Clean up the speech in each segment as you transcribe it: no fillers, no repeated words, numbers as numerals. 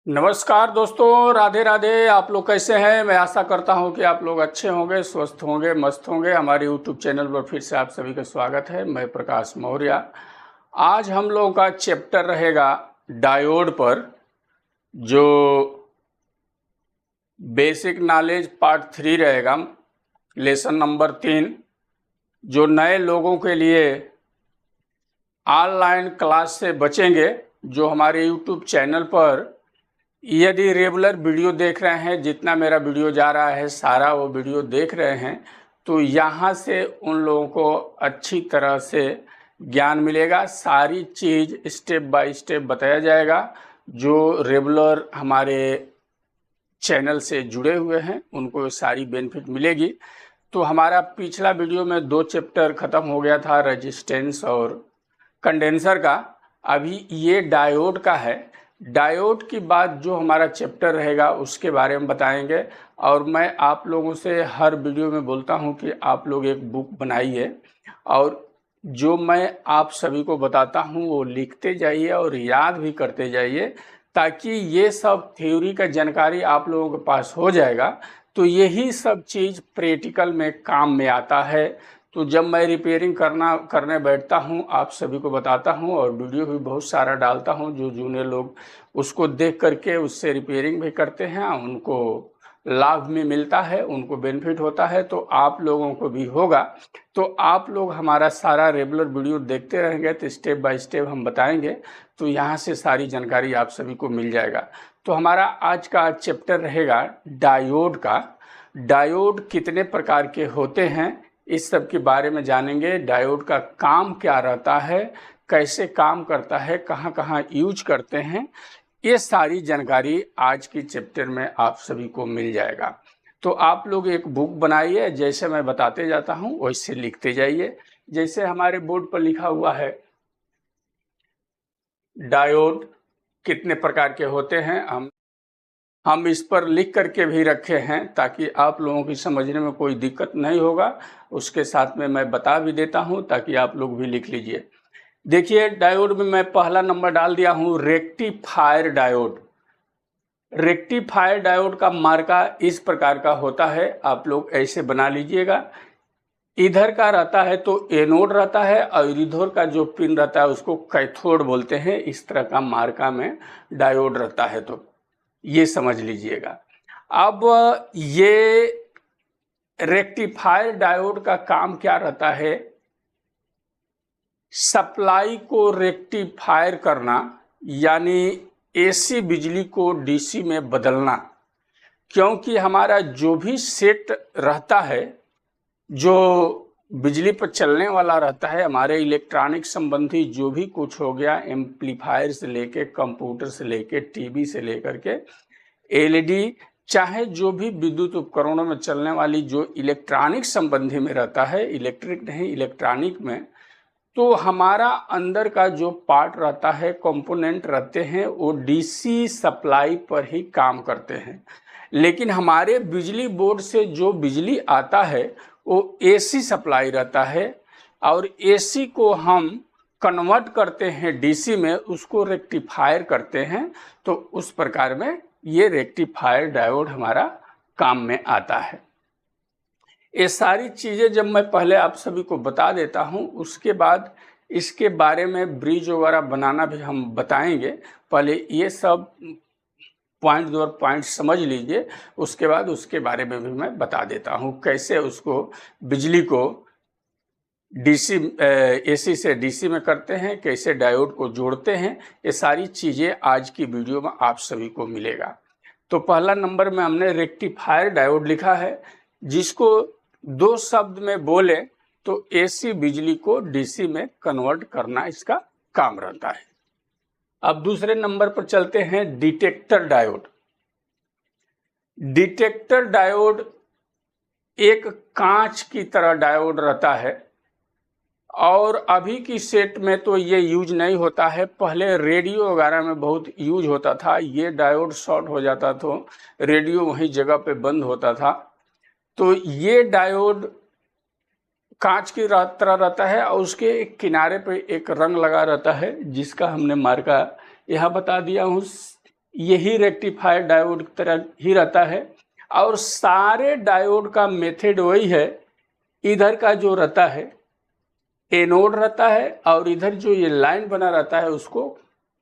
नमस्कार दोस्तों, राधे राधे। आप लोग कैसे हैं? मैं आशा करता हूं कि आप लोग अच्छे होंगे, स्वस्थ होंगे, मस्त होंगे। हमारे यूट्यूब चैनल पर फिर से आप सभी का स्वागत है। मैं प्रकाश मौर्य। आज हम लोगों का चैप्टर रहेगा डायोड पर, जो बेसिक नॉलेज पार्ट 3 रहेगा, लेसन नंबर 3, जो नए लोगों के लिए ऑनलाइन क्लास से बचेंगे। जो हमारे यूट्यूब चैनल पर यदि रेगुलर वीडियो देख रहे हैं, जितना मेरा वीडियो जा रहा है सारा वो वीडियो देख रहे हैं, तो यहाँ से उन लोगों को अच्छी तरह से ज्ञान मिलेगा। सारी चीज़ स्टेप बाय स्टेप बताया जाएगा। जो रेगुलर हमारे चैनल से जुड़े हुए हैं उनको सारी बेनिफिट मिलेगी। तो हमारा पिछला वीडियो में 2 चैप्टर ख़त्म हो गया था, रेजिस्टेंस और कंडेंसर का। अभी ये डायोड का है। डायोड की बात जो हमारा चैप्टर रहेगा उसके बारे में बताएंगे। और मैं आप लोगों से हर वीडियो में बोलता हूं कि आप लोग एक बुक बनाइए और जो मैं आप सभी को बताता हूं वो लिखते जाइए और याद भी करते जाइए, ताकि ये सब थ्योरी का जानकारी आप लोगों के पास हो जाएगा। तो यही सब चीज़ प्रैक्टिकल में काम में आता है। तो जब मैं रिपेयरिंग करने बैठता हूं, आप सभी को बताता हूं और वीडियो भी बहुत सारा डालता हूं। जो जूनियर लोग उसको देख करके उससे रिपेयरिंग भी करते हैं, उनको लाभ में मिलता है, उनको बेनिफिट होता है, तो आप लोगों को भी होगा। तो आप लोग हमारा सारा रेगुलर वीडियो देखते रहेंगे तो स्टेप बाय स्टेप हम बताएंगे, तो यहाँ से सारी जानकारी आप सभी को मिल जाएगा। तो हमारा आज का चैप्टर रहेगा डायोड का। डायोड कितने प्रकार के होते हैं इस सब के बारे में जानेंगे। डायोड का काम क्या रहता है, कैसे काम करता है, कहाँ कहाँ यूज करते हैं, ये सारी जानकारी आज की चैप्टर में आप सभी को मिल जाएगा। तो आप लोग एक बुक बनाइए, जैसे मैं बताते जाता हूँ वैसे लिखते जाइए। जैसे हमारे बोर्ड पर लिखा हुआ है डायोड कितने प्रकार के होते हैं, हम इस पर लिख करके भी रखे हैं ताकि आप लोगों की समझने में कोई दिक्कत नहीं होगा। उसके साथ में मैं बता भी देता हूं ताकि आप लोग भी लिख लीजिए। देखिए, डायोड में मैं पहला नंबर डाल दिया हूं रेक्टिफायर डायोड। रेक्टिफायर डायोड का मार्का इस प्रकार का होता है, आप लोग ऐसे बना लीजिएगा। इधर का रहता है तो एनोड रहता है और इधर का जो पिन रहता है उसको कैथोड बोलते हैं। इस तरह का मार्का में डायोड रहता है, तो ये समझ लीजिएगा। अब ये रेक्टिफायर डायोड का काम क्या रहता है? सप्लाई को रेक्टिफायर करना, यानी एसी बिजली को डीसी में बदलना। क्योंकि हमारा जो भी सेट रहता है, जो बिजली पर चलने वाला रहता है, हमारे इलेक्ट्रॉनिक संबंधी जो भी कुछ हो गया, एम्पलीफायर से लेके कंप्यूटर से लेके टीवी से लेकर के एलईडी, चाहे जो भी विद्युत उपकरणों में चलने वाली जो इलेक्ट्रॉनिक संबंधी में रहता है, इलेक्ट्रिक नहीं इलेक्ट्रॉनिक में, तो हमारा अंदर का जो पार्ट रहता है, कंपोनेंट रहते हैं, वो डीसी सप्लाई पर ही काम करते हैं। लेकिन हमारे बिजली बोर्ड से जो बिजली आता है वो एसी सप्लाई रहता है, और एसी को हम कन्वर्ट करते हैं डीसी में, उसको रेक्टिफायर करते हैं। तो उस प्रकार में ये रेक्टिफायर डायोड हमारा काम में आता है। ये सारी चीज़ें जब मैं पहले आप सभी को बता देता हूँ, उसके बाद इसके बारे में ब्रिज वगैरह बनाना भी हम बताएंगे। पहले ये सब पॉइंट दो पॉइंट समझ लीजिए, उसके बाद उसके बारे में भी मैं बता देता हूँ कैसे उसको बिजली को डीसी एसी से डीसी में करते हैं, कैसे डायोड को जोड़ते हैं। ये सारी चीज़ें आज की वीडियो में आप सभी को मिलेगा। तो पहला नंबर में हमने रेक्टिफायर डायोड लिखा है, जिसको 2 शब्द में बोले तो एसी बिजली को डीसी में कन्वर्ट करना इसका काम रहता है। अब दूसरे नंबर पर चलते हैं डिटेक्टर डायोड। डिटेक्टर डायोड एक कांच की तरह डायोड रहता है, और अभी की सेट में तो ये यूज नहीं होता है। पहले रेडियो वगैरह में बहुत यूज होता था। ये डायोड शॉर्ट हो जाता तो रेडियो वहीं जगह पे बंद होता था। तो ये डायोड कांच की तरह रहता है और उसके एक किनारे पे एक रंग लगा रहता है, जिसका हमने मार्का यहाँ बता दिया हूँ यही रेक्टिफायर डायोड की तरह ही रहता है। और सारे डायोड का मेथड वही है, इधर का जो रहता है एनोड रहता है और इधर जो ये लाइन बना रहता है उसको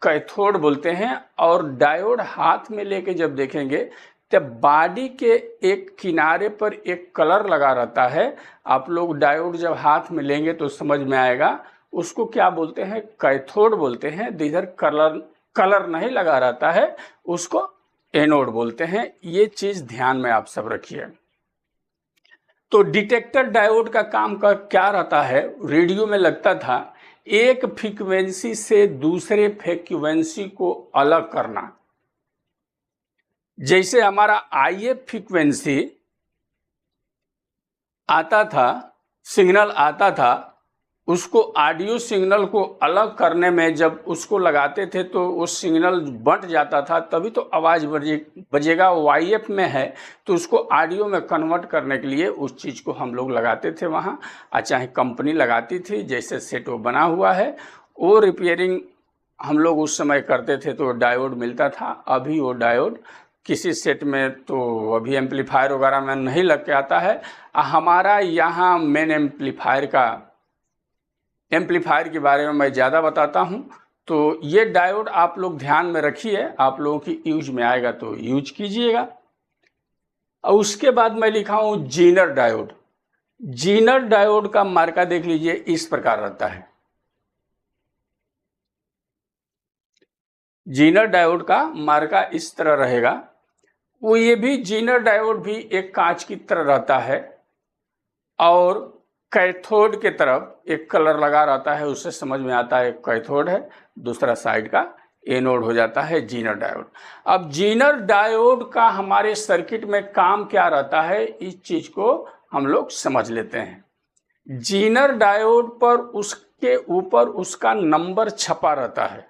कैथोड बोलते हैं। और डायोड हाथ में लेके जब देखेंगे तब बॉडी के एक किनारे पर एक कलर लगा रहता है। आप लोग डायोड जब हाथ में लेंगे तो समझ में आएगा, उसको क्या बोलते हैं, कैथोड बोलते हैं। इधर कलर नहीं लगा रहता है, उसको एनोड बोलते हैं। ये चीज ध्यान में आप सब रखिए। तो डिटेक्टर डायोड का काम का क्या रहता है, रेडियो में लगता था एक फ्रीक्वेंसी से दूसरे फ्रीक्वेंसी को अलग करना। जैसे हमारा IF फ्रीक्वेंसी आता था, सिग्नल आता था, उसको ऑडियो सिग्नल को अलग करने में जब उसको लगाते थे तो वो सिग्नल बंट जाता था, तभी तो आवाज़ बजेगा। वो IF में है तो उसको ऑडियो में कन्वर्ट करने के लिए उस चीज़ को हम लोग लगाते थे वहाँ, चाहे कंपनी लगाती थी। जैसे सेट वो बना हुआ है, वो रिपेयरिंग हम लोग उस समय करते थे तो डायोड मिलता था। अभी वो डायोड किसी सेट में तो अभी एम्पलीफायर वगैरह में नहीं लग के आता है। हमारा यहाँ मेन एम्पलीफायर के बारे में मैं ज़्यादा बताता हूँ। तो ये डायोड आप लोग ध्यान में रखिए, आप लोगों की यूज में आएगा तो यूज कीजिएगा। और उसके बाद मैं लिखा हूँ जीनर डायोड। जीनर डायोड का मार्का देख लीजिए, इस प्रकार रहता है। जीनर डायोड का मार्का इस तरह रहेगा। वो ये भी जीनर डायोड भी एक कांच की तरह रहता है और कैथोड के तरफ एक कलर लगा रहता है, उससे समझ में आता है कैथोड है, दूसरा साइड का एनोड हो जाता है जीनर डायोड। अब जीनर डायोड का हमारे सर्किट में काम क्या रहता है, इस चीज को हम लोग समझ लेते हैं। जीनर डायोड पर उसके ऊपर उसका नंबर छपा रहता है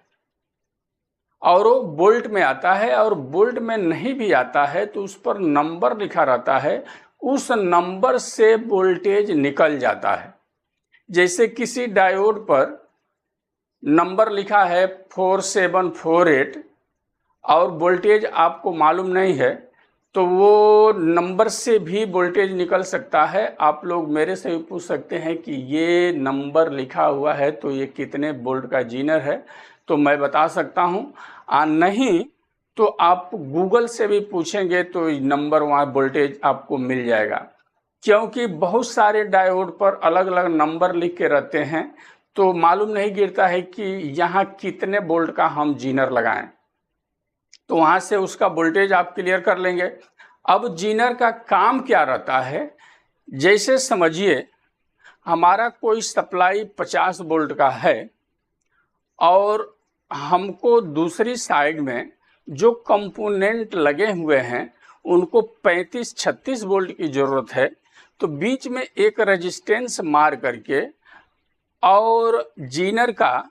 और वो बोल्ट में आता है, और बोल्ट में नहीं भी आता है तो उस पर नंबर लिखा रहता है, उस नंबर से वोल्टेज निकल जाता है। जैसे किसी डायोड पर नंबर लिखा है 4748 और वोल्टेज आपको मालूम नहीं है तो वो नंबर से भी वोल्टेज निकल सकता है। आप लोग मेरे से भी पूछ सकते हैं कि ये नंबर लिखा हुआ है तो ये कितने वोल्ट का जीनर है, तो मैं बता सकता हूँ। नहीं तो आप गूगल से भी पूछेंगे तो नंबर वहाँ वोल्टेज आपको मिल जाएगा, क्योंकि बहुत सारे डायोड पर अलग अलग नंबर लिख के रहते हैं तो मालूम नहीं गिरता है कि यहाँ कितने वोल्ट का हम जीनर लगाएं। तो वहाँ से उसका वोल्टेज आप क्लियर कर लेंगे। अब जीनर का काम क्या रहता है, जैसे समझिए हमारा कोई सप्लाई 50 वोल्ट का है और हमको दूसरी साइड में जो कंपोनेंट लगे हुए हैं उनको 35-36 वोल्ट की ज़रूरत है, तो बीच में एक रेजिस्टेंस मार करके और जीनर का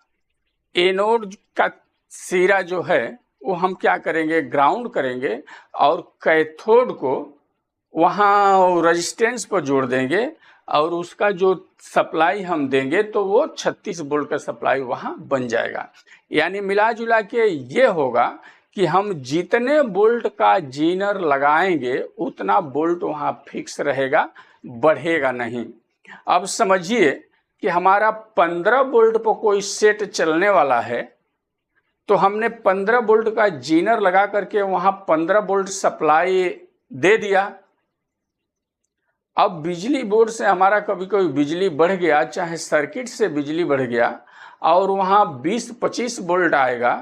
एनोड का सिरा जो है वो हम क्या करेंगे, ग्राउंड करेंगे और कैथोड को वहाँ रेजिस्टेंस पर जोड़ देंगे और उसका जो सप्लाई हम देंगे तो वो 36 वोल्ट का सप्लाई वहाँ बन जाएगा। यानी मिला जुला के ये होगा कि हम जितने वोल्ट का जीनर लगाएंगे उतना वोल्ट वहाँ फिक्स रहेगा, बढ़ेगा नहीं। अब समझिए कि हमारा 15 वोल्ट पर कोई सेट चलने वाला है तो हमने 15 वोल्ट का जीनर लगा करके वहाँ 15 वोल्ट सप्लाई दे दिया। अब बिजली बोर्ड से हमारा कभी कभी बिजली बढ़ गया, चाहे सर्किट से बिजली बढ़ गया और वहाँ 20-25 वोल्ट आएगा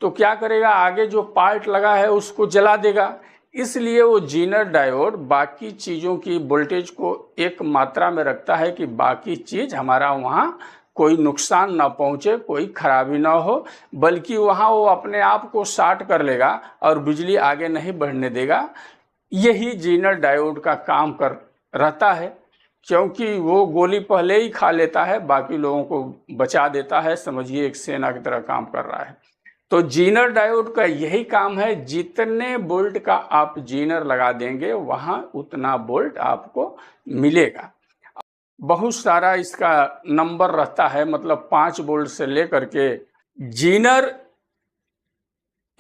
तो क्या करेगा, आगे जो पार्ट लगा है उसको जला देगा। इसलिए वो जीनर डायोड बाकी चीज़ों की वोल्टेज को एक मात्रा में रखता है कि बाकी चीज़ हमारा वहाँ कोई नुकसान ना पहुँचे, कोई खराबी ना हो, बल्कि वहाँ वो अपने आप को शॉर्ट कर लेगा और बिजली आगे नहीं बढ़ने देगा। यही जीनर डायोड का काम कर रहता है, क्योंकि वो गोली पहले ही खा लेता है, बाकी लोगों को बचा देता है। समझिए एक सेना की तरह काम कर रहा है। तो जीनर डायोड का यही काम है, जितने वोल्ट का आप जीनर लगा देंगे वहाँ उतना वोल्ट आपको मिलेगा। बहुत सारा इसका नंबर रहता है, मतलब 5 वोल्ट से लेकर के जीनर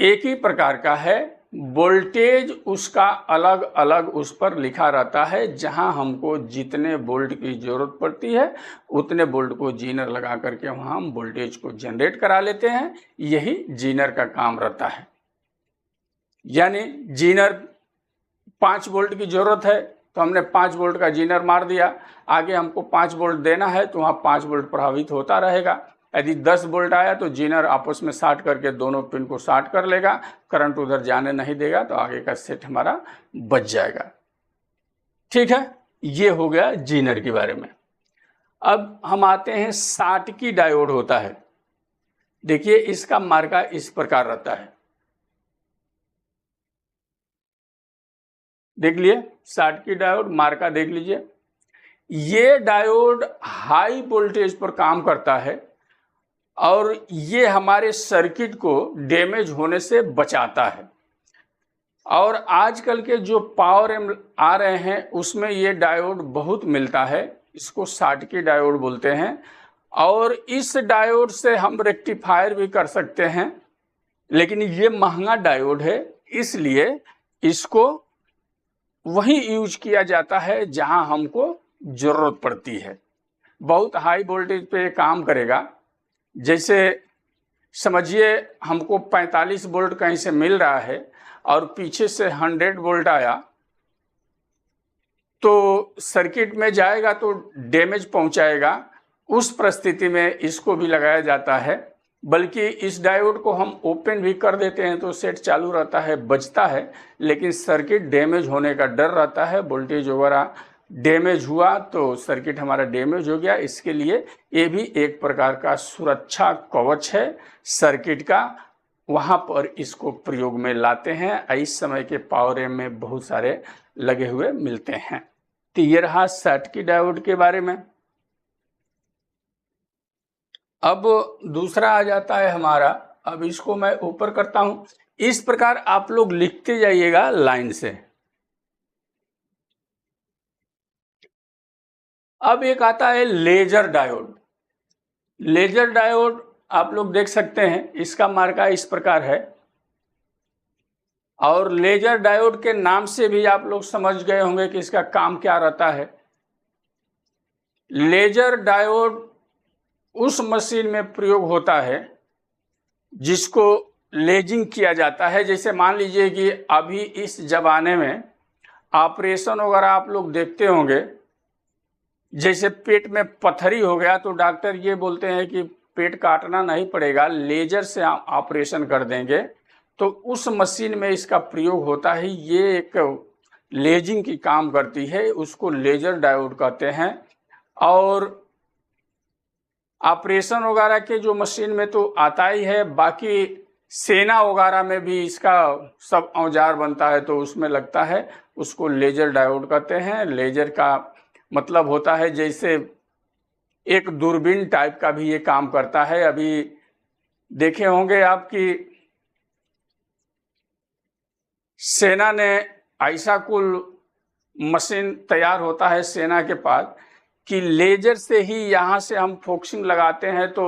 एक ही प्रकार का है, वोल्टेज उसका अलग अलग उस पर लिखा रहता है। जहां हमको जितने वोल्ट की जरूरत पड़ती है उतने वोल्ट को जीनर लगा करके वहां हम वोल्टेज को जनरेट करा लेते हैं। यही जीनर का काम रहता है। यानी जीनर 5 वोल्ट की जरूरत है तो हमने 5 वोल्ट का जीनर मार दिया, आगे हमको 5 वोल्ट देना है तो वहाँ 5 वोल्ट प्रभावित होता रहेगा। यदि 10 वोल्ट आया तो जीनर आपस में शॉर्ट करके दोनों पिन को शॉर्ट कर लेगा, करंट उधर जाने नहीं देगा, तो आगे का सेट हमारा बच जाएगा। ठीक है, ये हो गया जीनर के बारे में। अब हम आते हैं शॉटकी डायोड होता है। देखिए इसका मार्का इस प्रकार रहता है, देख लिए शॉटकी डायोड मार्का देख लीजिए। ये डायोड हाई वोल्टेज पर काम करता है और ये हमारे सर्किट को डैमेज होने से बचाता है। और आजकल के जो पावर एम्प आ रहे हैं उसमें ये डायोड बहुत मिलता है, इसको शॉटकी डायोड बोलते हैं। और इस डायोड से हम रेक्टिफायर भी कर सकते हैं, लेकिन ये महंगा डायोड है, इसलिए इसको वही यूज किया जाता है जहां हमको जरूरत पड़ती है। बहुत हाई वोल्टेज पे काम करेगा। जैसे समझिए हमको 45 वोल्ट कहीं से मिल रहा है और पीछे से 100 वोल्ट आया तो सर्किट में जाएगा तो डैमेज पहुंचाएगा। उस परिस्थिति में इसको भी लगाया जाता है। बल्कि इस डायोड को हम ओपन भी कर देते हैं तो सेट चालू रहता है, बजता है, लेकिन सर्किट डैमेज होने का डर रहता है। वोल्टेज वगैरह डैमेज हुआ तो सर्किट हमारा डैमेज हो गया। इसके लिए ये भी एक प्रकार का सुरक्षा कवच है सर्किट का, वहाँ पर इसको प्रयोग में लाते हैं। इस समय के पावर एम्प में बहुत सारे लगे हुए मिलते हैं। तो ये रहा शॉटकी डायोड के बारे में। अब दूसरा आ जाता है हमारा, अब इसको मैं ऊपर करता हूं। इस प्रकार आप लोग लिखते जाइएगा लाइन से। अब एक आता है लेजर डायोड। लेजर डायोड आप लोग देख सकते हैं, इसका मार्का इस प्रकार है। और लेजर डायोड के नाम से भी आप लोग समझ गए होंगे कि इसका काम क्या रहता है। लेजर डायोड उस मशीन में प्रयोग होता है जिसको लेजिंग किया जाता है। जैसे मान लीजिए कि अभी इस जमाने में ऑपरेशन वगैरह आप लोग देखते होंगे, जैसे पेट में पथरी हो गया तो डॉक्टर ये बोलते हैं कि पेट काटना नहीं पड़ेगा, लेजर से ऑपरेशन कर देंगे। तो उस मशीन में इसका प्रयोग होता है। ये एक लेजिंग की काम करती है, उसको लेजर डायोड कहते हैं। और ऑपरेशन वगैरह के जो मशीन में तो आता ही है, बाकी सेना वगैरह में भी इसका सब औजार बनता है तो उसमें लगता है, उसको लेजर डायोड कहते हैं। लेजर का मतलब होता है जैसे एक दूरबीन टाइप का भी ये काम करता है। अभी देखे होंगे आपकी सेना ने ऐसा कुल मशीन तैयार होता है सेना के पास कि लेजर से ही यहाँ से हम फोकसिंग लगाते हैं तो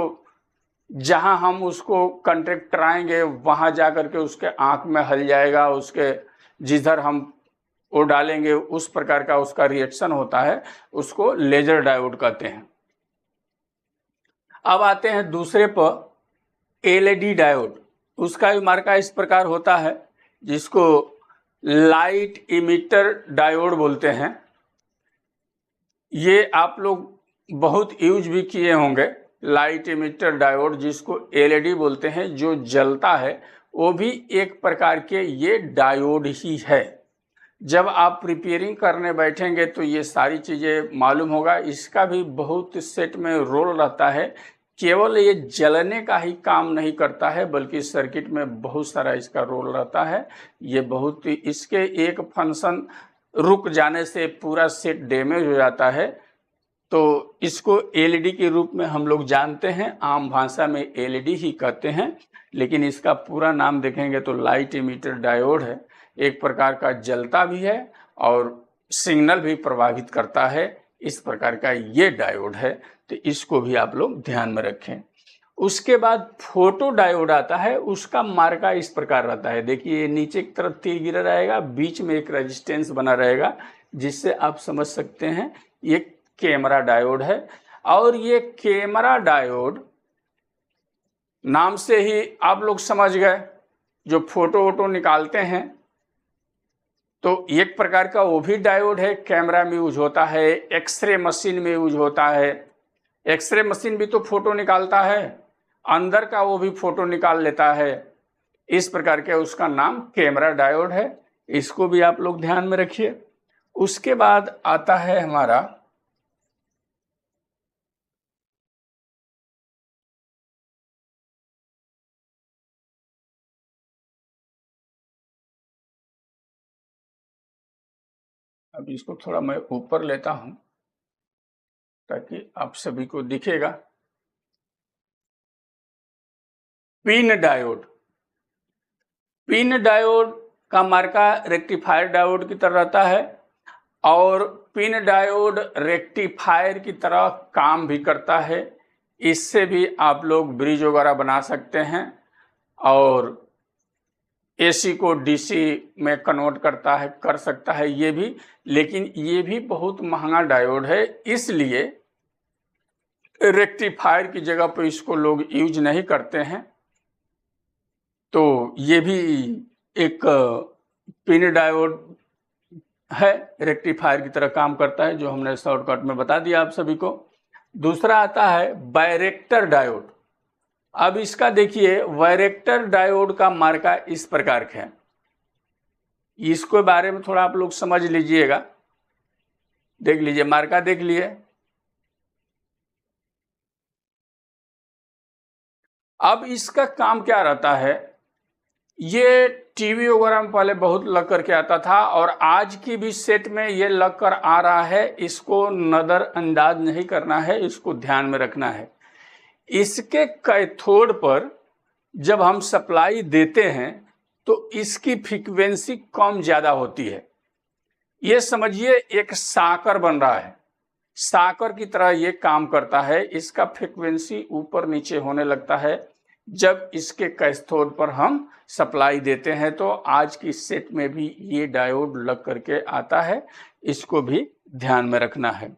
जहाँ हम उसको कंट्रैक्ट कराएंगे वहाँ जा कर के उसके आँख में हल जाएगा, उसके जिधर हम वो डालेंगे उस प्रकार का उसका रिएक्शन होता है, उसको लेजर डायोड कहते हैं। अब आते हैं दूसरे पर, एलईडी डायोड। उसका भी मार्का इस प्रकार होता है जिसको लाइट इमिटर डायोड बोलते हैं। ये आप लोग बहुत यूज भी किए होंगे, लाइट इमिटर डायोड जिसको एलईडी बोलते हैं, जो जलता है वो भी एक प्रकार के ये डायोड ही है। जब आप प्रिपेयरिंग करने बैठेंगे तो ये सारी चीज़ें मालूम होगा। इसका भी बहुत सेट में रोल रहता है, केवल ये जलने का ही काम नहीं करता है बल्कि सर्किट में बहुत सारा इसका रोल रहता है। ये बहुत, इसके एक फंक्शन रुक जाने से पूरा सेट डैमेज हो जाता है। तो इसको एलईडी के रूप में हम लोग जानते हैं, आम भाषा में एलईडी ही कहते हैं, लेकिन इसका पूरा नाम देखेंगे तो लाइट इमिटर डायोड है। एक प्रकार का जलता भी है और सिग्नल भी प्रभावित करता है, इस प्रकार का ये डायोड है। तो इसको भी आप लोग ध्यान में रखें। उसके बाद फोटो डायोड आता है, उसका मार्का इस प्रकार रहता है। देखिए नीचे की तरफ तीर गिरा रहेगा, बीच में एक रेजिस्टेंस बना रहेगा, जिससे आप समझ सकते हैं ये कैमरा डायोड है। और ये कैमरा डायोड नाम से ही आप लोग समझ गए, जो फोटो वोटो निकालते हैं तो एक प्रकार का वो भी डायोड है, कैमरा में यूज होता है, एक्सरे मशीन में यूज होता है। एक्सरे मशीन भी तो फोटो निकालता है, अंदर का वो भी फोटो निकाल लेता है। इस प्रकार के उसका नाम कैमरा डायोड है, इसको भी आप लोग ध्यान में रखिए। उसके बाद आता है हमारा अब इसको थोड़ा मैं ऊपर लेता हूं ताकि आप सभी को दिखेगा। पिन डायोड, पिन डायोड का मार्का रेक्टिफायर डायोड की तरह रहता है और पिन डायोड रेक्टिफायर की तरह काम भी करता है। इससे भी आप लोग ब्रिज वगैरह बना सकते हैं और एसी को डीसी में कन्वर्ट करता है, कर सकता है ये भी। लेकिन ये भी बहुत महंगा डायोड है, इसलिए रेक्टिफायर की जगह पर इसको लोग यूज नहीं करते हैं। तो ये भी एक पिन डायोड है, रेक्टिफायर की तरह काम करता है, जो हमने शॉर्टकट में बता दिया आप सभी को। दूसरा आता है बायरेक्टर डायोड। अब इसका देखिए वायरेक्टर डायोड का मार्का इस प्रकार का है, इसके बारे में थोड़ा आप लोग समझ लीजिएगा। देख लीजिए मार्का, देख लिए। अब इसका काम क्या रहता है, ये टीवी वगैरह में पहले बहुत लग करके आता था और आज की भी सेट में ये लग कर आ रहा है। इसको नजरअंदाज नहीं करना है, इसको ध्यान में रखना है। इसके कैथोड पर जब हम सप्लाई देते हैं तो इसकी फ्रीक्वेंसी कम ज्यादा होती है। ये समझिए एक साकर बन रहा है, साकर की तरह ये काम करता है। इसका फ्रीक्वेंसी ऊपर नीचे होने लगता है जब इसके कैथोड पर हम सप्लाई देते हैं। तो आज की सेट में भी ये डायोड लग करके आता है, इसको भी ध्यान में रखना है।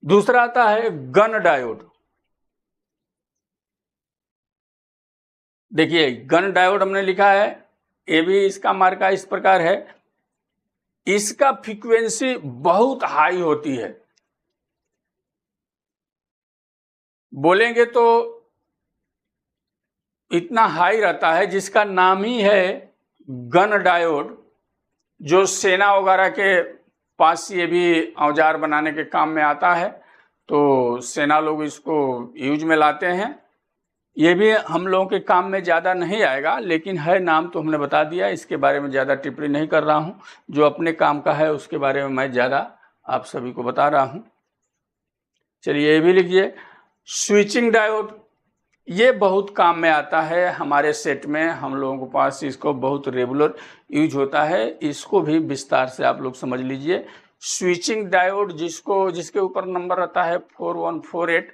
दूसरा आता है गन डायोड। देखिए गन डायोड हमने लिखा है, ये भी इसका मार्का इस प्रकार है। इसका फ्रीक्वेंसी बहुत हाई होती है, बोलेंगे तो इतना हाई रहता है जिसका नाम ही है गन डायोड, जो सेना वगैरह के पास ये भी औजार बनाने के काम में आता है। तो सेना लोग इसको यूज में लाते हैं। ये भी हम लोगों के काम में ज़्यादा नहीं आएगा, लेकिन है नाम तो हमने बता दिया, इसके बारे में ज़्यादा टिप्पणी नहीं कर रहा हूँ। जो अपने काम का है उसके बारे में मैं ज़्यादा आप सभी को बता रहा हूँ। चलिए ये भी लिखिए स्विचिंग डायोड। ये बहुत काम में आता है हमारे सेट में, हम लोगों के पास इसको बहुत रेगुलर यूज होता है। इसको भी विस्तार से आप लोग समझ लीजिए। स्विचिंग डायोड जिसके ऊपर नंबर रहता है 4148,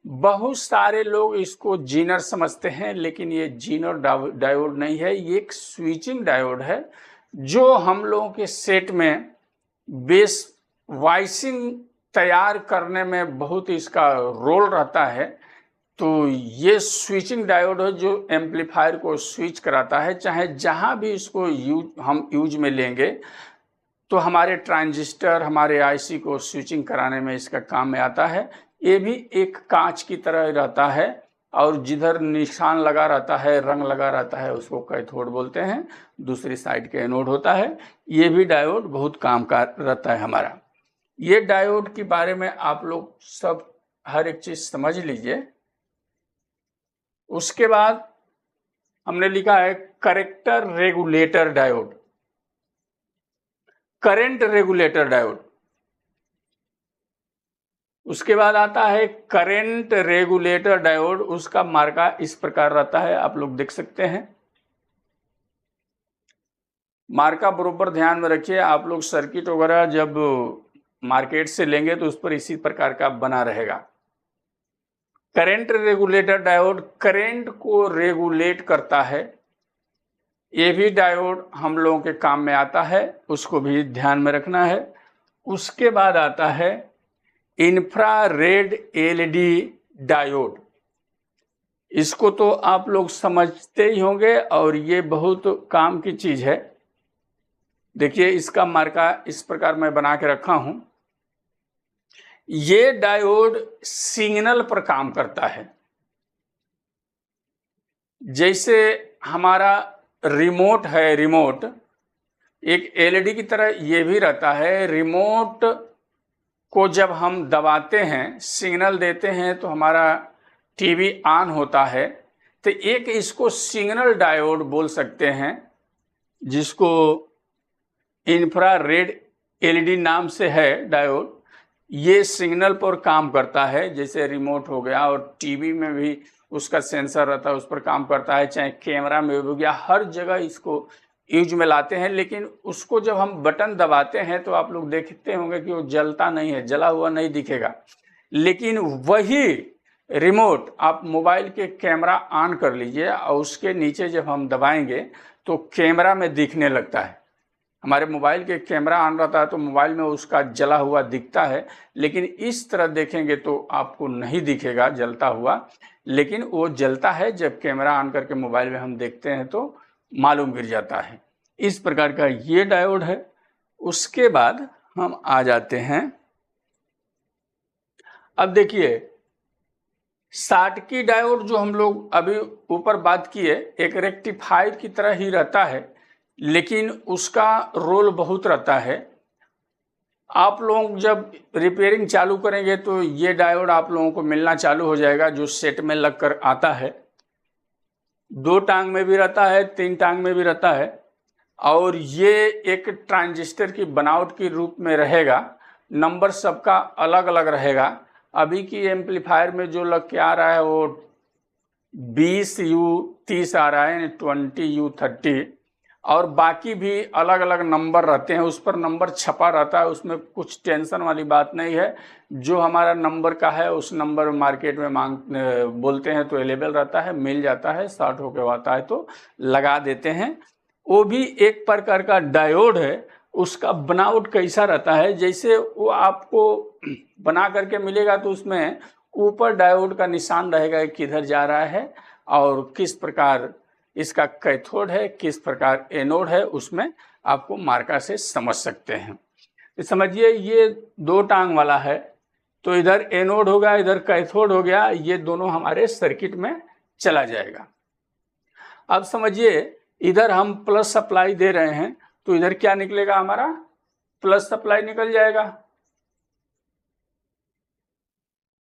बहुत सारे लोग इसको जीनर समझते हैं, लेकिन ये जीनर डायोड नहीं है, ये एक स्विचिंग डायोड है जो हम लोगों के सेट में बेस वाइसिंग तैयार करने में बहुत इसका रोल रहता है। तो ये स्विचिंग डायोड है जो एम्पलीफायर को स्विच कराता है। चाहे जहां भी इसको हम यूज में लेंगे तो हमारे ट्रांजिस्टर, हमारे आईसी को स्विचिंग कराने में इसका काम में आता है। ये भी एक कांच की तरह रहता है और जिधर निशान लगा रहता है, रंग लगा रहता है, उसको कैथोड बोलते हैं, दूसरी साइड के एनोड होता है। ये भी डायोड बहुत काम का रहता है हमारा। ये डायोड के बारे में आप लोग सब हर एक चीज समझ लीजिए। उसके बाद हमने लिखा है character regulator diode, current regulator diode. उसके बाद आता है करंट रेगुलेटर डायोड, उसका मार्का इस प्रकार रहता है, आप लोग देख सकते हैं। मार्का बरोबर ध्यान में रखिए, आप लोग सर्किट वगैरह जब मार्केट से लेंगे तो उस पर इसी प्रकार का बना रहेगा। करंट रेगुलेटर डायोड करंट को रेगुलेट करता है। ये भी डायोड हम लोगों के काम में आता है, उसको भी ध्यान में रखना है। उसके बाद आता है इंफ्रारेड एलईडी डायोड। इसको तो आप लोग समझते ही होंगे और ये बहुत काम की चीज है। देखिए इसका मार्का इस प्रकार मैं बना के रखा हूं। ये डायोड सिग्नल पर काम करता है। जैसे हमारा रिमोट है, रिमोट एक एलईडी की तरह ये भी रहता है। रिमोट को जब हम दबाते हैं, सिग्नल देते हैं तो हमारा टीवी ऑन होता है। तो एक इसको सिग्नल डायोड बोल सकते हैं, जिसको इंफ्रारेड एलईडी नाम से है डायोड। ये सिग्नल पर काम करता है, जैसे रिमोट हो गया, और टीवी में भी उसका सेंसर रहता है, उस पर काम करता है, चाहे कैमरा में हो गया, हर जगह इसको यूज में लाते हैं। लेकिन उसको जब हम बटन दबाते हैं तो आप लोग देखते होंगे कि वो जलता नहीं है, जला हुआ नहीं दिखेगा। लेकिन वही रिमोट आप मोबाइल के कैमरा ऑन कर लीजिए और उसके नीचे जब हम दबाएंगे तो कैमरा में दिखने लगता है। हमारे मोबाइल के कैमरा ऑन रहता है तो मोबाइल में उसका जला हुआ दिखता है, लेकिन इस तरह देखेंगे तो आपको नहीं दिखेगा जलता हुआ। लेकिन वो जलता है, जब कैमरा ऑन करके मोबाइल में हम देखते हैं तो मालूम गिर जाता है। इस प्रकार का ये डायोड है। उसके बाद हम आ जाते हैं, अब देखिए शॉटकी डायोड जो हम लोग अभी ऊपर बात किए, एक रेक्टिफायर की तरह ही रहता है, लेकिन उसका रोल बहुत रहता है। आप लोग जब रिपेयरिंग चालू करेंगे तो ये डायोड आप लोगों को मिलना चालू हो जाएगा, जो सेट में लगकर आता है। 2 टांग में भी रहता है, 3 टांग में भी रहता है, और ये एक ट्रांजिस्टर की बनावट के रूप में रहेगा। नंबर सबका अलग अलग रहेगा। अभी की एम्पलीफायर में जो लग के आ रहा है वो 20U30 आ रहा है, यानी 20U30, और बाकी भी अलग अलग नंबर रहते हैं। उस पर नंबर छपा रहता है, उसमें कुछ टेंशन वाली बात नहीं है। जो हमारा नंबर का है उस नंबर मार्केट में मांग बोलते हैं तो अवेलेबल रहता है, मिल जाता है। शॉर्ट होकर आता है तो लगा देते हैं। वो भी एक प्रकार का डायोड है। उसका बनावट कैसा रहता है, जैसे वो आपको बना करके मिलेगा तो उसमें ऊपर डायोड का निशान रहेगा, किधर जा रहा है और किस प्रकार इसका कैथोड है, किस प्रकार एनोड है, उसमें आपको मार्का से समझ सकते हैं। तो समझिए ये 2 टांग वाला है, तो इधर एनोड हो गया, इधर कैथोड हो गया, ये दोनों हमारे सर्किट में चला जाएगा। अब समझिए इधर हम प्लस सप्लाई दे रहे हैं तो इधर क्या निकलेगा, हमारा प्लस सप्लाई निकल जाएगा।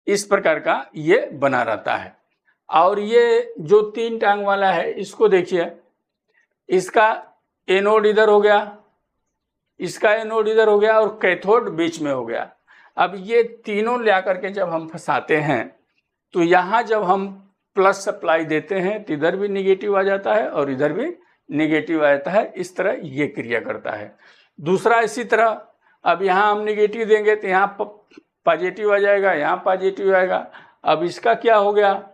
इस प्रकार का ये बना रहता है। और ये जो 3 टांग वाला है, इसको देखिए, इसका एनोड इधर हो गया, इसका एनोड इधर हो गया, और कैथोड बीच में हो गया। अब ये तीनों ला करके जब हम फंसाते हैं तो यहाँ जब हम प्लस सप्लाई देते हैं तो इधर भी निगेटिव आ जाता है और इधर भी निगेटिव आ जाता है। इस तरह ये क्रिया करता है। दूसरा इसी तरह, अब यहाँ हम निगेटिव देंगे तो यहाँ पॉजिटिव आ जाएगा, यहाँ पॉजिटिव आएगा। अब इसका क्या हो गया,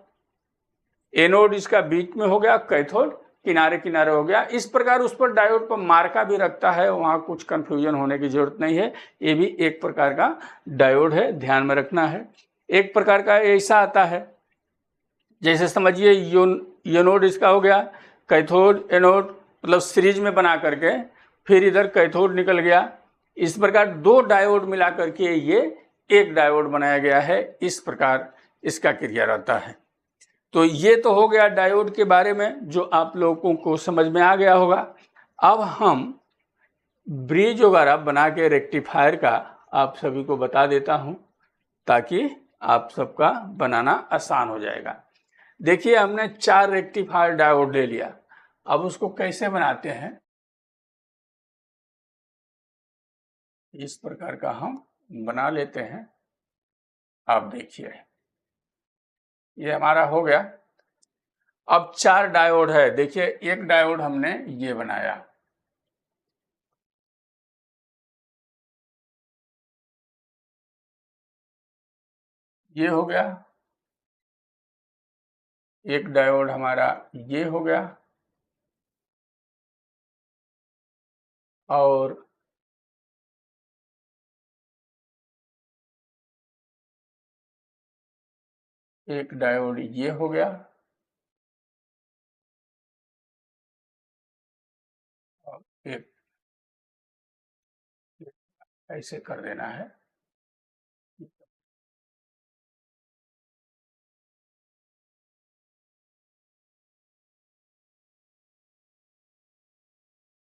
एनोड इसका बीच में हो गया, कैथोड किनारे किनारे हो गया। इस प्रकार उस पर डायोड पर मार्का भी रखता है, वहाँ कुछ कंफ्यूजन होने की जरूरत नहीं है। ये भी एक प्रकार का डायोड है, ध्यान में रखना है। एक प्रकार का ऐसा आता है, जैसे समझिए एनोड इसका हो गया, कैथोड एनोड मतलब सीरीज में बना करके, फिर इधर कैथोड निकल गया। इस प्रकार 2 डायोड मिला करके ये एक डायोड बनाया गया है। इस प्रकार इसका क्रिया रहता है। तो ये तो हो गया डायोड के बारे में, जो आप लोगों को समझ में आ गया होगा। अब हम ब्रिज वगैरह बना के रेक्टिफायर का आप सभी को बता देता हूं, ताकि आप सबका बनाना आसान हो जाएगा। देखिए हमने 4 रेक्टिफायर डायोड ले लिया। अब उसको कैसे बनाते हैं, इस प्रकार का हम बना लेते हैं। आप देखिए ये हमारा हो गया। अब 4 डायोड है। देखिए एक डायोड हमने ये बनाया, ये हो गया। एक डायोड हमारा ये हो गया, और एक डायोड ये हो गया, और एक ऐसे कर देना है।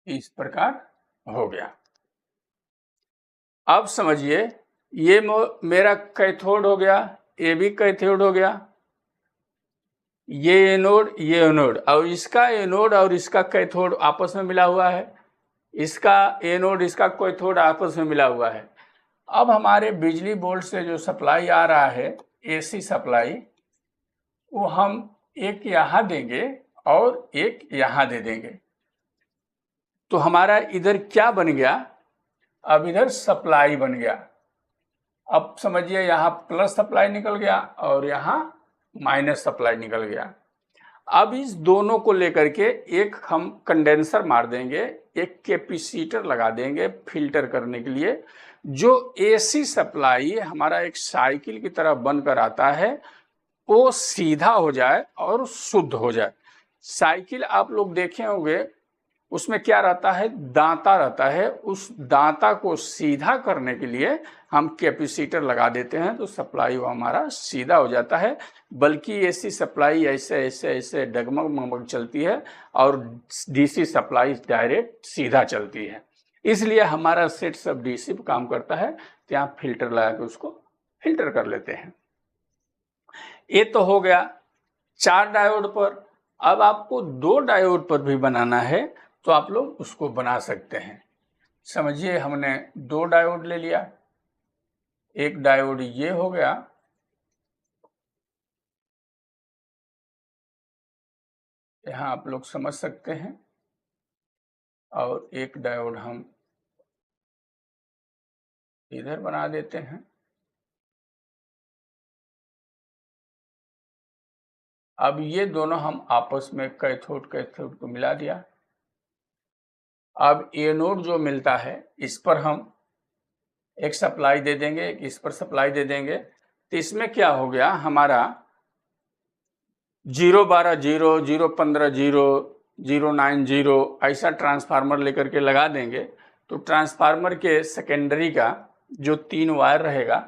इस प्रकार हो गया। अब समझिए, ये मेरा कैथोड हो गया, ये भी कैथोड हो गया, ये एनोड, और इसका एनोड और इसका कैथोड आपस में मिला हुआ है, इसका एनोड इसका कैथोड आपस में मिला हुआ है। अब हमारे बिजली बोर्ड से जो सप्लाई आ रहा है, एसी सप्लाई, वो हम एक यहाँ देंगे और एक यहाँ दे देंगे। तो हमारा इधर क्या बन गया, अब इधर सप्लाई बन गया। अब समझिए, यहाँ प्लस सप्लाई निकल गया और यहाँ माइनस सप्लाई निकल गया। अब इस दोनों को लेकर के एक हम कंडेंसर मार देंगे, एक कैपेसिटर लगा देंगे फिल्टर करने के लिए। जो एसी सप्लाई हमारा एक साइकिल की तरह बनकर आता है, वो सीधा हो जाए और शुद्ध हो जाए। साइकिल आप लोग देखे होंगे, उसमें क्या रहता है, दांता रहता है। उस दांता को सीधा करने के लिए हम कैपेसिटर लगा देते हैं, तो सप्लाई वो हमारा सीधा हो जाता है। बल्कि एसी सप्लाई ऐसे ऐसे ऐसे डगमग मगमग चलती है, और डीसी सप्लाई डायरेक्ट सीधा चलती है। इसलिए हमारा सेट सब डीसी पे काम करता है, तो यहाँ फिल्टर लगा के उसको फिल्टर कर लेते हैं। ये तो हो गया 4 डायोड पर। अब आपको 2 डायोड पर भी बनाना है, तो आप लोग उसको बना सकते हैं। समझिए, हमने 2 डायोड ले लिया, एक डायोड ये हो गया, यहाँ आप लोग समझ सकते हैं, और एक डायोड हम इधर बना देते हैं। अब ये दोनों हम आपस में कैथोड को मिला दिया। अब एनोड जो मिलता है, इस पर हम एक सप्लाई दे देंगे, एक इस पर सप्लाई दे देंगे। तो इसमें क्या हो गया, हमारा 012 0, 015 0, 090 ऐसा ट्रांसफार्मर लेकर के लगा देंगे। तो ट्रांसफार्मर के सेकेंडरी का जो 3 वायर रहेगा,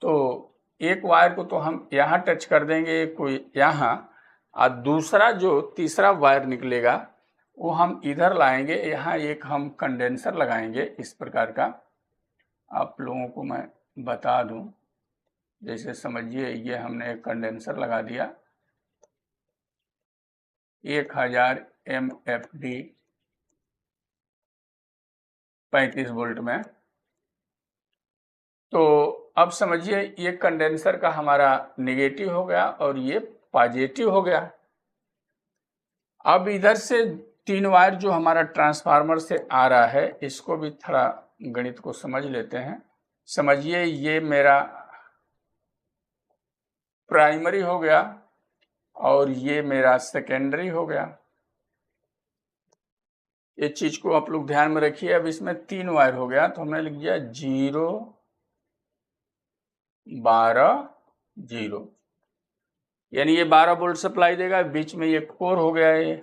तो एक वायर को तो हम यहाँ टच कर देंगे, कोई यहाँ, और दूसरा जो तीसरा वायर निकलेगा वो हम इधर लाएंगे। यहाँ एक हम कंडेंसर लगाएंगे इस प्रकार का। आप लोगों को मैं बता दूं, जैसे समझिए, ये हमने एक कंडेंसर लगा दिया 1000 MFD 35 वोल्ट में। तो अब समझिए, ये कंडेंसर का हमारा नेगेटिव हो गया और ये पॉजिटिव हो गया। अब इधर से 3 वायर जो हमारा ट्रांसफार्मर से आ रहा है, इसको भी थोड़ा गणित को समझ लेते हैं। समझिए, ये मेरा प्राइमरी हो गया और ये मेरा सेकेंडरी हो गया। ये चीज को आप लोग ध्यान में रखिए। अब इसमें 3 वायर हो गया, तो हमने लिख दिया 0 12 0, यानी ये 12 वोल्ट सप्लाई देगा। बीच में ये कोर हो गया है।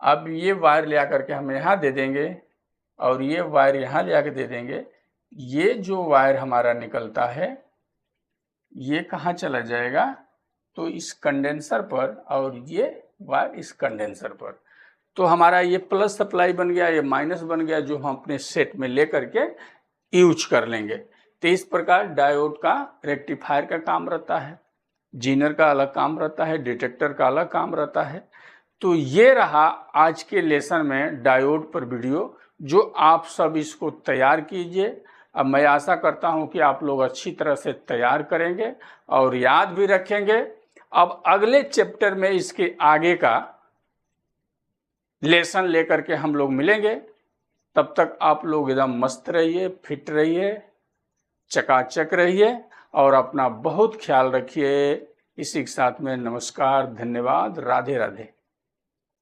अब ये वायर ले आकर के हम यहाँ दे देंगे, और ये वायर यहाँ ले आके दे देंगे। ये जो वायर हमारा निकलता है, ये कहाँ चला जाएगा, तो इस कंडेंसर पर, और ये वायर इस कंडेंसर पर। तो हमारा ये प्लस सप्लाई बन गया, ये माइनस बन गया, जो हम अपने सेट में ले करके यूज कर लेंगे। तो इस प्रकार डायोड का रेक्टिफायर का काम रहता है, जीनर का अलग काम रहता है, डिटेक्टर का अलग काम रहता है। तो ये रहा आज के लेसन में डायोड पर वीडियो, जो आप सब इसको तैयार कीजिए। अब मैं आशा करता हूं कि आप लोग अच्छी तरह से तैयार करेंगे और याद भी रखेंगे। अब अगले चैप्टर में इसके आगे का लेसन लेकर के हम लोग मिलेंगे। तब तक आप लोग एकदम मस्त रहिए, फिट रहिए, चकाचक रहिए, और अपना बहुत ख्याल रखिए। इसी के साथ में नमस्कार, धन्यवाद, राधे राधे।